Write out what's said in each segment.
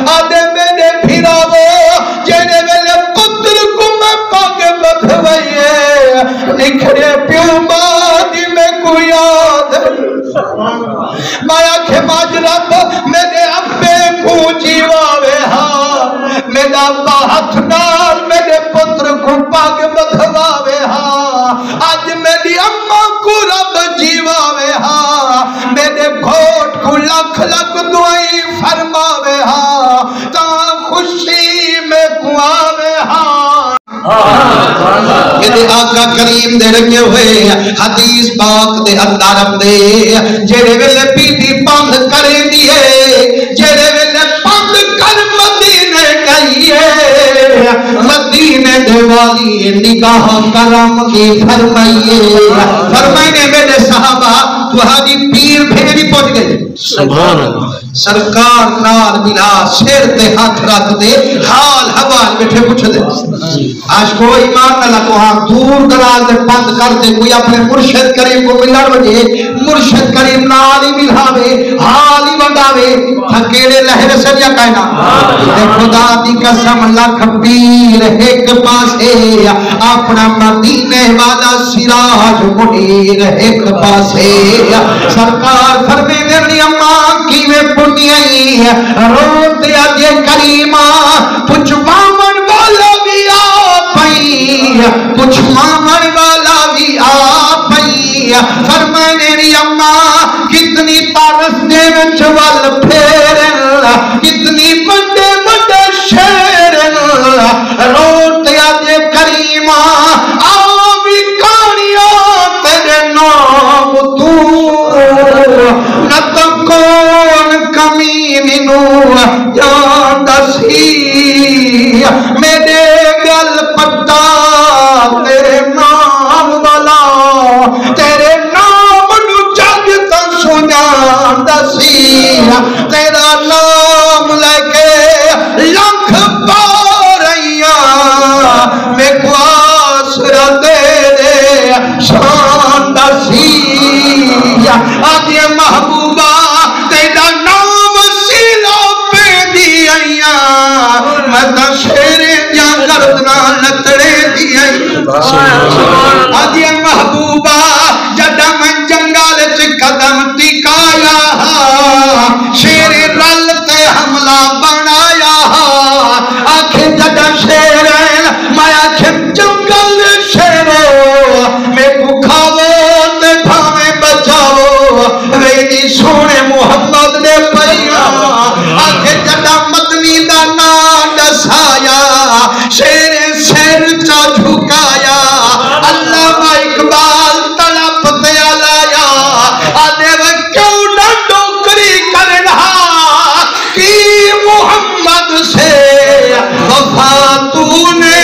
آدھے میرے پھراوو جینے ویلے پتر کو میں پاک بدھوئیے نکھرے پیوں بادی میں کو یاد مایا کے ماجرب میرے ابے کو جیواوے ہاں میرا باہت نال میرے پتر کو پاک بدھواوے ہاں آج میری اماں کو رب جیواوے ہاں میرے گھوٹ کو لکھ لکھ دعائی فرماوے ہاں تا خوشی میں کو آوے ہاں کہ آقا کریم دے رنگے ہوئے حدیث پاک دے اندارم دے جیرے ویلے پیٹی پاند کریں دیئے جیرے ویلے پاند کر مدینے گئیے مدینے دے والی نگاہ کرم کی فرمائیے میرے صحابہ تمہاری پیر بھیڑی پہنچ گئے سبحان اللہ سرکار نال ملا سیر تے ہاتھ رکھ دے حال حوال بیٹھے پوچھ دے آج کوئی ایمان نہ لگو ہاں دور دراز دے بند کر دے کوئی اپنے مرشد کریم کو ملن وجے مرشد کریم نال ہی ملاوے حال ہی بنداوے تھکیڑے لہر سجا کہنا اے خدا دی قسم لکھ پیر ایک پاسے اپنا مدینے والا سراج منیر ایک پاسے سرکار فرمے میری اماں کی میں پنیائی روتے آجے کریمہ پچھ مامن والا بھی آپائی پچھ مامن والا بھی آپائی فرمائے میری اماں کتنی پارس دے میں چوال پھیرن کتنی بڑے بڑے شیرن روتے آجے کریمہ آوی کانیاں تیرے نام نہ تو کون کمینی نو جان دسی میرے گل پتا تیرے نام والا تیرے نام نو جگ تا سنان دسی تیرا نام لے کے لکھ پاریاں میں کو آسرا تیرے شان دسی آدھے محبوبہ تیرا نام سیلہ پہ دیئیاں مدہ شیر یا گردنا لتڑے دیئیاں آدھے محبوبہ جدہ من جنگال قدم ٹکایا شیر رل تے حملہ بنایا آنکھیں جدہ شیر میں آنکھیں جنگل شیرو میں کو کھاوو تے بھامے بچاو ویدی سونے محمد نے پڑیا آنکھیں جدہ مدنی دا نام دسایا شیر سیر چا جھکایا اللہ اقبال تڑپ تیا لایا آدھے وہ کیوں نہ ڈوکری کرنا کی محمد سے وفا تو نے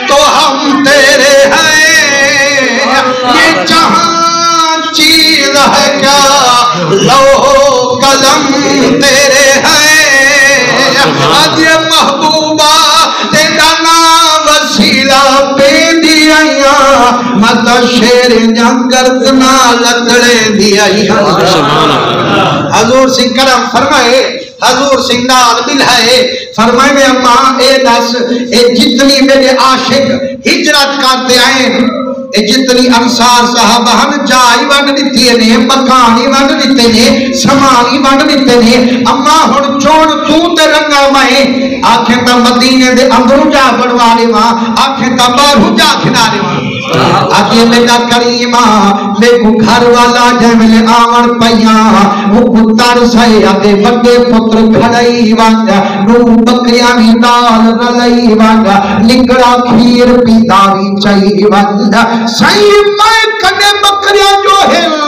تو ہم تیرے ہیں یہ جہاں چیز ہے کیا لوہ قلم تیرے ہیں آج محبوبہ تیرا نام وسیلہ پہ دیئیاں مت شیر جنگردنا لکڑے دیئیاں حضور سنگھ کرم فرمائے حضور سنگھ نال ملائے فرمائے میں اماں اے دس اے جتنی میرے عاشق ہجرت کرتے آئیں اے جتنی انصار صحابہ ہم جائی وانڈ دیتے نے مکانی وانڈ دیتے نے سمانی وانڈ دیتے نے اما ہن چون تو تے رنگا مائیں آنکھیں تا مدینے دے اندروں جا بڑھوانے ماں آنکھیں تا باہروں جا کھنانے ماں آگے میرا کریمہ میں کو گھر والا جمل آمن پیاں وہ کتر سے آگے بڑے پتر کھڑائی وانگا نو بکریاں بھی دال رلائی وانگا نکڑا کھیر پیداوی چاہی وانگا صحیح میں کنے بکریاں جو ہل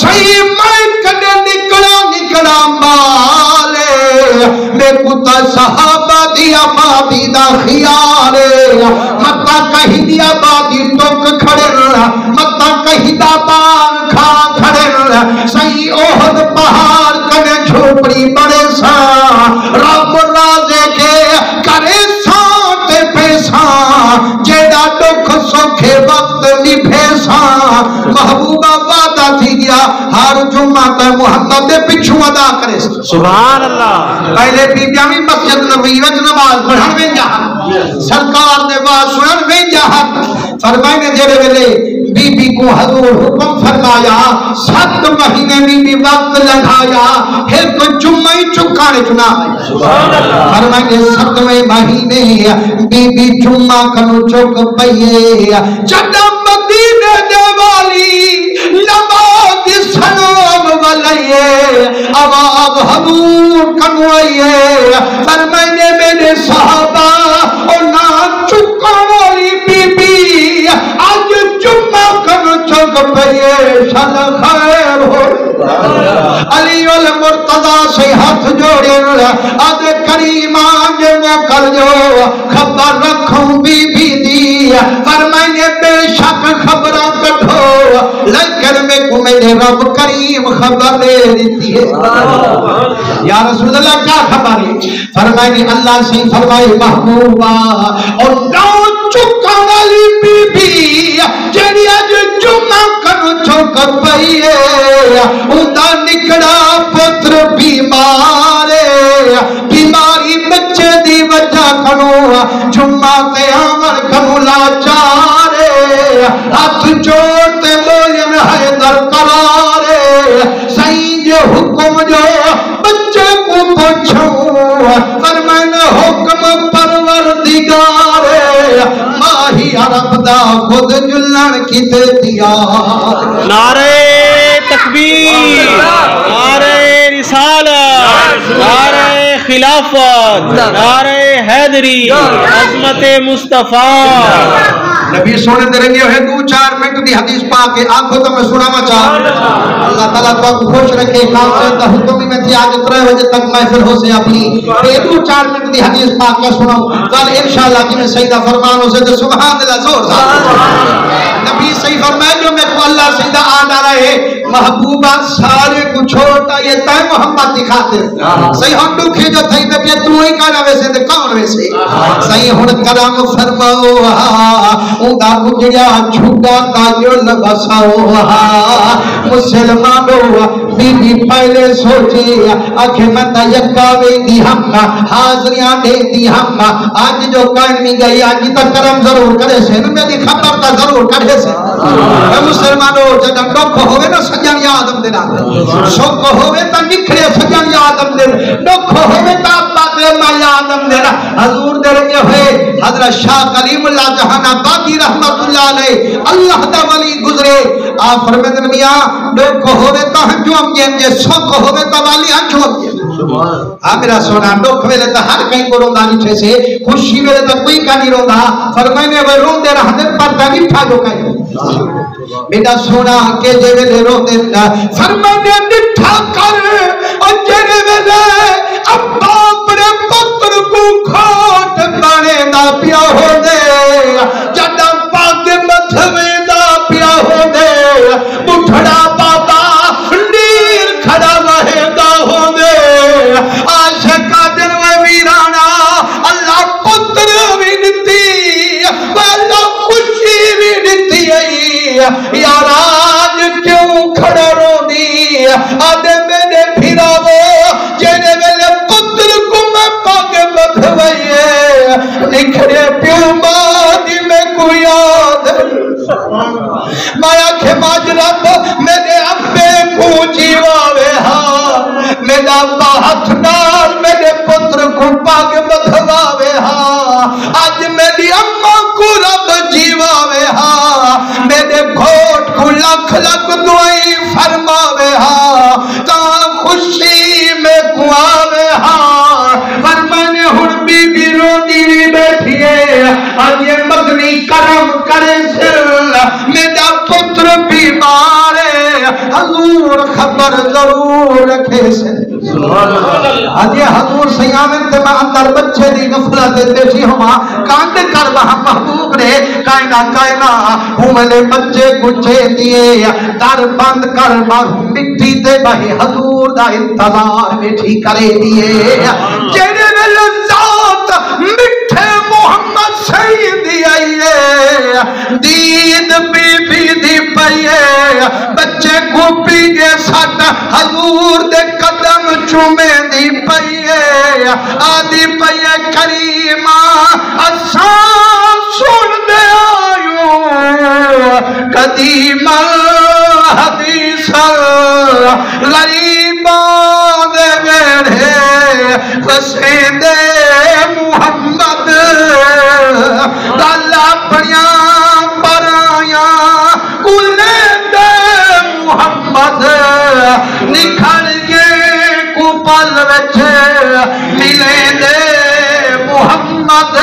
صحیح میں کنے نکڑا مالے میں کتا صحابہ دیا بابی دا خیالے متا کہیں دیا بابی ٹوک کھڑے متا کہیں دا بان کھا کھڑے صحیح اوہد پہاڑ کنے جھوپڑی بڑے سا رب رازے کے کرے سانتے پیسا جیڑا ڈوکھ سوکھے وقت نبھے سا محبوبہ وعدہ تھی گیا ہر جمعہ تا محمد دے پچھو ادا کرے سبحان اللہ پہلے بیبیاں بھی مسجد نبوی وچ نماز پڑھن وینجا سرکار دے واز سنن وینجا فرمائے نے جڑے ویلے بی بی کو حضور حکم فرمایا 7 مہینے بھی وقت لگایا پھر تو جمعہ ہی چکانے چنا فرمائے نے 7ویں مہینے بی بی جمعہ کنو چک پئیے جڑا مدینے دے والی نماز سلام والے آواز حضور کنو آئیے فرمائے نے میرے صحابہ اور نہ چکا والی بی بی آج جمعہ کنو چک پئیے شان خیر ہو علی المرتضی سے ہاتھ جوڑے آج کریم آج موکل جو خبر رکھوں بی بی دی فرمائے بے شک خبرہ کٹھو لیکن میں کو میرے رب کریم خبر دے دیتی ہے یا رسول اللہ کیا خبر ہے فرمائے اللہ سے فرمائے محبوبہ اور نو چکا والی بی بی جڑی اج جمعہ کنو چک پئیے اوندا نکڑا پتر بیمار بیماری بچے دی وجہ کنو جمعہ تے آمن کنو لاچار ہاتھ جوڑتے بولن حیدر قرار سائیں جو حکم جو بچے کو پوچھوں فرمائن حکم پروردگار ماہی عرب دا خود جلن کی دیا نعرہ تکبیر نعرہ رسالت نعرہ خلافت نعرہ حیدری عظمت مصطفیٰ نبی سونے دے رنگے ہوئے 2-4 منٹ دی حدیث پاک کے آنکھوں تو میں سنا مچا اللہ تعالیٰ تو آپ خوش رکھے کام سے تا حکمی میں تھی آج 3 بجے تک محفل ہو سے اپنی 2-4 منٹ دی حدیث پاک کا سناؤں کل انشاءاللہ کی میں سیدہ فرمانوں سے تو سبحان اللہ زور نبی صحیح فرمائے جو میں کو اللہ سیدہ آنا رہے محبوبہ سارے کو چھوٹا یہ تے محمد دکھاتے صحیح ہم دکھے جو تھئی تے کہ تو ہی کہنا ویسے تے کون ویسے صحیح ہن کرم فرماؤ اوندا اجڑیا جھوٹا تاجو لبساؤ مسلمانوں بی بی پہلے سوچے آنکھیں مندہ یکا ویندی ہم حاضریاں دیندی ہم آج جو قائم نہیں گئی آج تک کرم ضرور کرے سے میری خبر تا ضرور کرے سے مسلمانوں جب ڈوکھ ہوئے نا سجن یادم دینا شوق ہوئے تا نکھرے سجن یادم دینا ڈوکھ ہوئے تا باتیں ما یادم دینا حضور دے رہے ہوئے حضرت شاہ کلیم اللہ جہان آبادی رحمت اللہ علیہ اللہ دا ولی گزرے آپ فرمید نبیاں ڈوکھ ہوئے تا ہنجو ہم جے شوق ہوئے تا والی ہنجو ہم جے میرا سونا ڈوکھ ویلے تا ہر کہیں کو روندہ نیچے سے خوشی ویلے تا کوئی کا نہیں روندہ فرمائنے وہ روندے رہ دن پر تا نٹھا جو کہیں میرا سونا کے جے ویلے روندے فرمائنے نٹھا کر اور جے ویلے ابا اپنے پتر کو کھوٹ بانے دا پیا ہو دے جڑا پاک مدھوے دا پیا ہو دے بٹھڑا بابا نیر کھڑا مہنگا ہو دے عاشقہ دن و ویرانا اللہ پتر بھی نتی اللہ خوشی بھی نتی یار آج کیوں کھڑا رو دی آدھے میں نے پھرا وہ جینے میرے پتر کو میں پاک مدھوئیے نکھرے پیوں مادی میں کو یاد مایا کے ماجرب میرے ابے کو جیواوے ہاں میرا باہت نال میرے پتر کو پاک مدھواوے ہاں آج میری اممہ کو رب جیواوے ہاں میرے گھوٹ کو لکھ لکھ دعائی فرماوے ہاں تا خوشی میں کواوے ہاں فرمانے ہن بی بی رو دیوی بیٹھئے آج یہ مدنی کرم کرے سر میرا پتر بیمارے حضور خبر ضرور رکھے سے آج یہ حضور سیامن تے میں اندر بچے دی نفلت دیتی ہما کانڈ کر وہاں محبوب نے کائنہ کائنہ ہوں میں نے بچے کچھے دیئے در بند کر مرہم مٹی دے بہی حضور دا انتظار مٹھی کرے دیئے جینے میں لذات مٹھے محمد سید دیئے دید بی بی دی پئیے بچے کو پیگے ساٹا حضور دے قدم چومے دی پئیے آدھی پئیے کریمہ اساں سن دے آیوں قدیم حدیث غریبان دے گھڑے وسیدے محمد اللہ پڑیاں پرایاں کلے دے محمد نکھڑ گے کو پل وچھے ملے دے محمد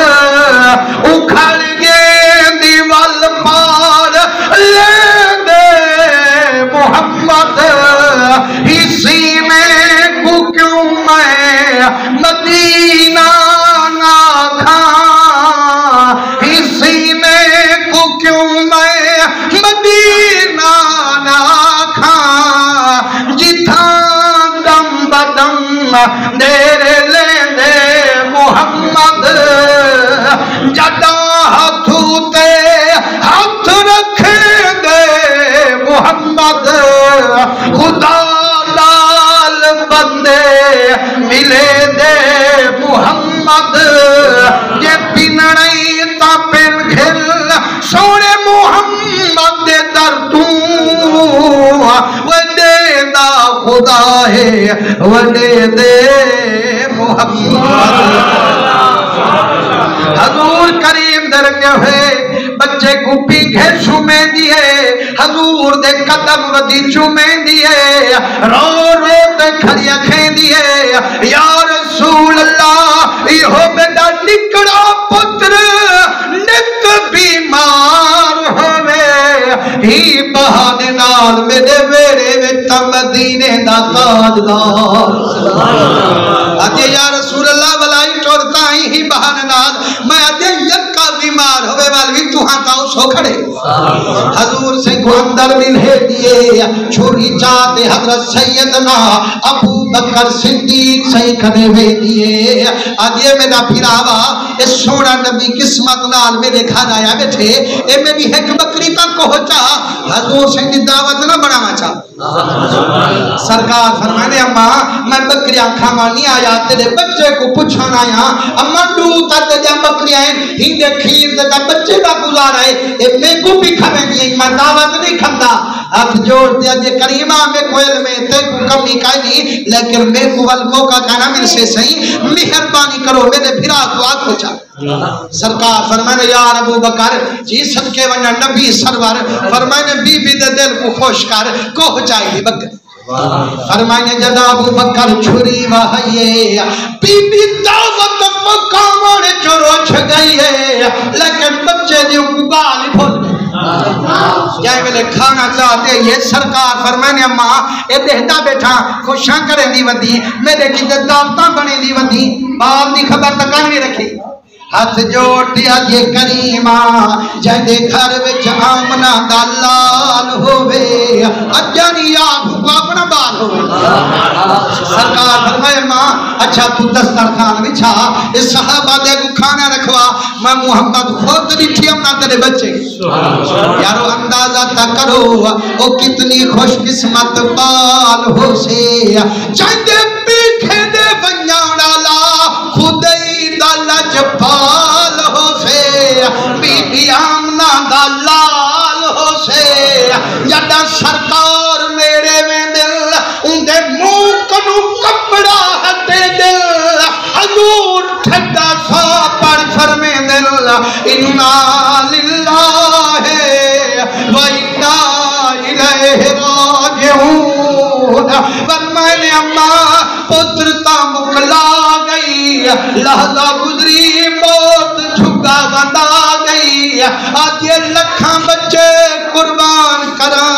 اکھڑ گے دیوال پار لے دے محمد اسی میں کو کیوں میں مدینہ نہ کھاں اسی میں کو کیوں میں مدینہ نہ کھاں جتھاں دم بدم دیرے لے دے محمد جدا ہاتھوں تے ہاتھ رکھے دے محمد خدا لال بندے ملے دے محمد یہ پنڑی تا پن گھل سوڑے محمد دے دردوں وڈے دا خدا ہے وڈے دے محمد حضور کریم درگے ہوئے بچے کو پیگھے چومیں دیئے حضور دے قدم ودی چومیں دیئے رو رو تے کھڑی اکھیں دیئے یا رسول اللہ یہ ہو بیٹا نکڑا پتر نت بیمار ہوئے ہی بہانے نال میرے میرے ویٹا مدینے دا تاجدار آجے یا رسول اللہ بلائی چورتا ہی بہانے نال میں آجے یکا بیمار ہوئے والوی تو ہاں تاؤ سو کھڑے حضور سے کو اندر ملے دیئے چھوڑی چاہتے حضرت سیدنا ابو بکر صدیق سے کھڑے ہوئے دیئے آجے میرا پھراوا اس سوڑا نبی قسمت نال میرے گھر آیا بیٹھے اے میری ایک بکری تک کو ہوچا حضور سے دعوت نہ بڑھانا چاہ سرکار فرمانے اماں میں بکریاں کھامانی آیا تیرے بچے کو پوچھانا آیا اماں ڈوتا تجا بکریاں ہی دے کھیر دے بچے کا گزارا ہے اے میں کو بھی کھانے دیا میں دعوت نہیں کھندا ہاتھ جوڑ دیا جے کریمہ میں کوئی علمیں تے کو کم نہیں کہا نہیں لیکن میں کو موقع کہنا مل سے صحیح مہربانی کرو میرے بھرا کو آنکھ ہو جا سرکار فرمانے یا ابو بکر جی صدقے ونیا نبی سرور فرمانے بی بی دے دل کو خوش کر کو ہو جائے گی بکر فرمانے جدا ابو بکر چھری وحیے بی بی دعوت مقامر جو روچ گئی ہے لیکن بچے دیوں کو گالی بھول جائے میں نے کھانا چاہتے یہ سرکار فرمانے اماں اے دہتا بیٹھا خوشاں کریں دی ودی میرے کی دعوتاں بنے دی ودی باپ دی خبر تکان بھی رکھی ہاتھ جوڑ دیا یہ کریمہ جائے دے گھر وچ آمنا دلال ہوئے اجانی یاد کو اپنا بال ہوئے سرکار فرمائے ماں اچھا تو دسترخوان بچھا اس صحابہ دے کو کھانا رکھوا میں محمد خود بیٹھی اپنا تیرے بچے یارو اندازہ تا کرو او کتنی خوش قسمت بال ہو سے جائے دے پیکھے دے ونیانا لا خودی دلج پال ہو سے بی بی آمنا دلال ہو سے جدہ سرکار میرے میں دل ان دے منہ کنو کپڑا ہٹے دل حضور ٹھڈا سا پڑ فرمے دل انا للہ و انا الیہ راجعون فرمانے اماں پترتا مکلا گئی لحظہ گزری موت جھگا بندا گئی آج یہ لکھاں بچے قربان کرا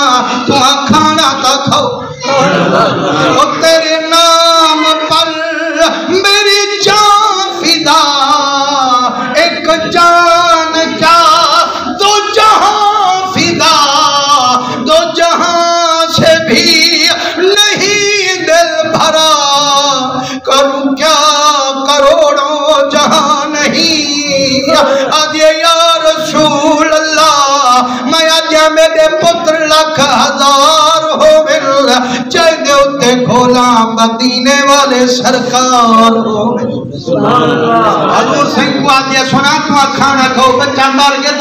تو کھانا تا کھو اور تیرے نام پر میری جان فدا ایک جان کیا دو جہاں فدا دو جہاں سے بھی نہیں دل بھرا کروں کیا کروڑوں جہاں نہیں آج یا رسول اللہ میں آج میرے پتر لکھ ہزار چاہتے ہوتے کھولا مدینے والے سرکار حضور سنگ کو آدیا سنا تو کھانا کھو بچہ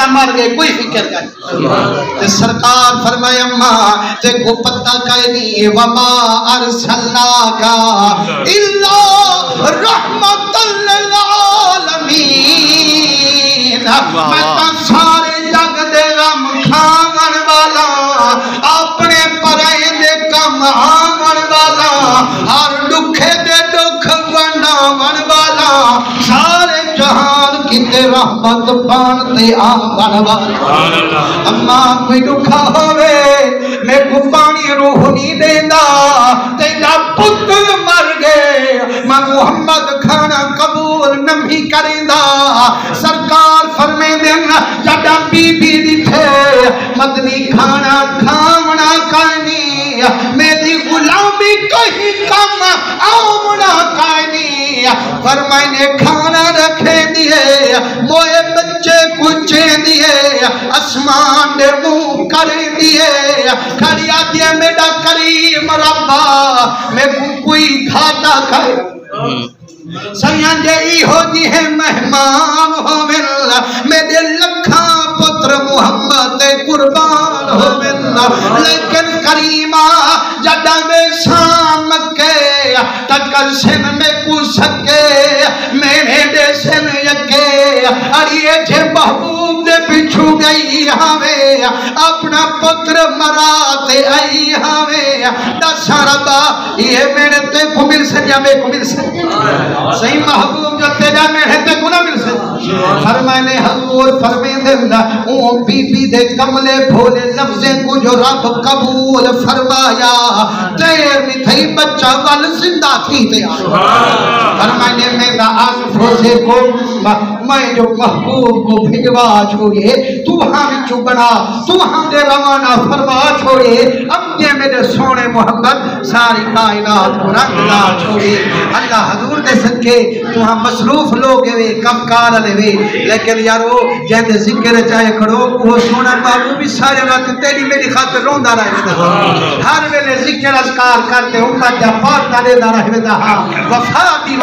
مر گئے کوئی فکر کر سرکار فرمائے اماں تے کو پتہ کہہ دی وما ارسلناکا الا رحمت للعالمین میں تو سارے جگ دے غم کھاون والا اپنے پرائے دے کم آون والا ہر دکھے دے دکھ ونڈاون والا سارے جہان کتے رحمت پانتے آون والا اما کوئی دکھا ہوئے میں کو پانی روح نہیں دینا تیرا پتر مر گئے میں محمد کھانا قبول نہیں کریندا سرکار فرمے دینا جڑا بی بی دکھے مدنی کھانا کھاونا کرنی میری غلامی کہیں کم آمنا کرنی فرمائنے کھانا رکھے دیئے موئے بچے کچھے دیئے اسمان دے منہ کرے دیئے کھڑیا دیئے میرا کریم ربا میں کوئی کھاتا کھائے سیاں جئی ہو جی ہے مہمان ہو مل میرے لکھاں پتر محمد قربان ہو مل لیکن کریمہ جڑا میں شام کے تکر سن میں کو سکے میرے دے سن یکے اڑیے جے محبوب دے پچھو گئی ہمیں اپنا پتر مراتے آئی ہمیں دسا ربا یہ میرے تے کو مل سکیا میں کو مل سکیا صحیح محبوب جو تیجا میں ہے تے گناہ مل سے فرمائنے حضور فرمائن دنگا اون بی بی دے کملے بھولے لفظیں کو جو رب قبول فرمایا تیر میں تھئی بچہ وال زندہ تھی تے فرمائنے میں دا آس فروزے کو میں جو محبوب کو بھجوا چھوڑے تو ہم چو بنا تو ہم دے روانہ فرما چھوڑے اب یہ میرے سونے محمد ساری کائنات کو رنگ لا چھوڑے اللہ حضور دے سکے تو ہم مصروف لوگ ہوئے کم کار لے ہوئے لیکن یارو جہتے ذکر چاہے کھڑو وہ سونا بابو بھی سارے رات تیری میری خاطر روندہ رہے ہر ویلے ذکر اذکار کرتے امت جا پاک دارے دارہ ہوئے دا وفا دی